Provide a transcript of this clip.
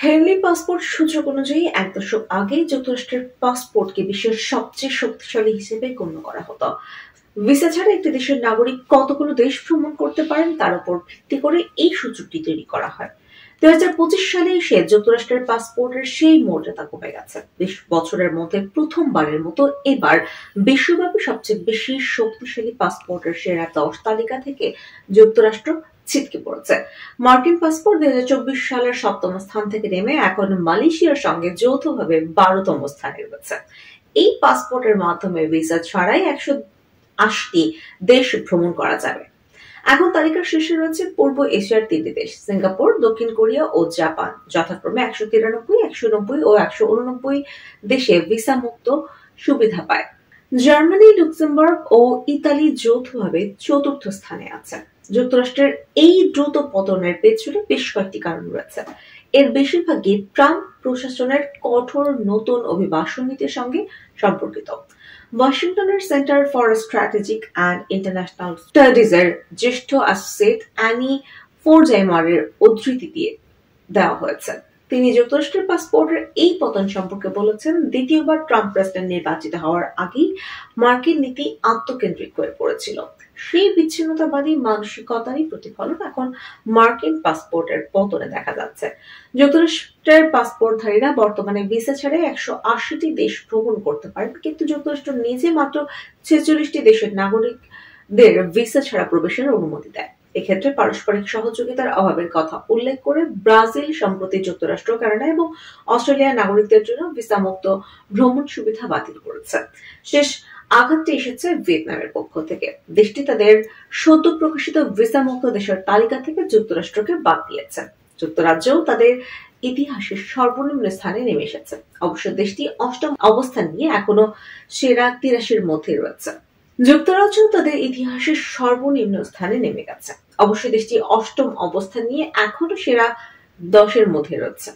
Henley passport সূচক অনুযায়ী এক দশক আগে যুক্তরাষ্ট্রের পাসপোর্টকে বিশ্বের সবচেয়ে শক্তিশালী হিসেবে গণ্য করা হতো। ভিসা ছাড়া একটি দেশের নাগরিক কতগুলো দেশ ভ্রমণ করতে পারেন তার উপর ভিত্তি করে এই সূচকটি তৈরি করা হয়। 2025 সালে এসে যুক্তরাষ্ট্রের পাসপোর্টের সেই মর্যাদা কমে গেছে। 20 বছরের মধ্যে প্রথমবারের মতো এবার বিশ্বব্যাপী সবচেয়ে বেশি শক্তিশালী পাসপোর্টের সেরা 10 তালিকা থেকে যুক্তরাষ্ট্র ছিটকে পড়েছে। মার্কিন পাসপোর্ট 2024 সালের 7ম স্থান থেকে নেমে এখন মালয়েশিয়ার সঙ্গে যৌথভাবে 12তম স্থানে রয়েছে। এই পাসপোর্টের মাধ্যমে ভিসা ছাড়াই 180টি দেশ ভ্রমণ করা যাবে। এখন তালিকার শীর্ষে রয়েছে পূর্ব এশিয়ার 3টি দেশ, সিঙ্গাপুর, দক্ষিণ কোরিয়া ও জাপান। যথাক্রমে 193, 190 ও 189 দেশে ভিসা মুক্ত সুবিধা পায়। জার্মানি, লুক্সেমবার্গ ও ইতালি যৌথভাবে 4র্থ স্থানে আছে। যুক্তরাষ্ট্রের এই দ্রুত পতনের পেছনে বেশ কয়েকটি কারণ রয়েছে। এর বেশিরভাগই ট্রাম্প প্রশাসনের কঠোর নতুন অভিবাসন নীতির সঙ্গে সম্পর্কিত। ওয়াশিংটনের Center for Strategic and International স্টাডিজের জ্যেষ্ঠ অ্যাসোসিয়েট অ্যানি ফোরজাইমারের উদ্ধৃতি দিয়ে দেওয়া হয়েছে। তিনি যুক্তরাষ্ট্রের পাসপোর্টের এই পতন সম্পর্কে বলেছেন, দ্বিতীয়বার ট্রাম্প প্রেসিডেন্ট নির্বাচিত হওয়ার আগেই মার্কিন নীতি আত্মকেন্দ্রিক হয়ে পড়েছিল। সেই বিচ্ছিন্নতাবাদী মানসিকতারই প্রতিফলন এখন মার্কিন পাসপোর্টের পতনে দেখা যাচ্ছে। যুক্তরাষ্ট্রের পাসপোর্টধারীরা বর্তমানে ভিসা ছাড়াই 180টি দেশ ভ্রমণ করতে পারেন, কিন্তু যুক্তরাষ্ট্র নিজে মাত্র 46টি দেশের নাগরিকদের ভিসা ছাড়া প্রবেশের অনুমতি দেয়। এক্ষেত্রে পারস্পরিক সহযোগিতার অভাবের কথা উল্লেখ করে ব্রাজিল সম্প্রতি যুক্তরাষ্ট্র, কানাডা এবং অস্ট্রেলিয়ার নাগরিকদের জন্য ভিসা মুক্ত ভ্রমণ সুবিধা বাতিল করেছে। শেষ আঘাতটি এসেছে ভিয়েতনামের পক্ষ থেকে। দেশটি তাদের সদ্য প্রকাশিত ভিসা মুক্ত দেশের তালিকা থেকে যুক্তরাষ্ট্রকে বাদ দিয়েছে। যুক্তরাজ্যও তাদের ইতিহাসের সর্বনিম্ন স্থানে নেমে এসেছে। অবশ্য দেশটি 8ম অবস্থান নিয়ে এখনো সেরা 83-র মধ্যে রয়েছে। যুক্তরাজ্য তাদের ইতিহাসের সর্বনিম্ন স্থানে নেমে গেছে। অবশ্য দেশটি 8ম অবস্থান নিয়ে এখনো সেরা 10-এর মধ্যে রয়েছে।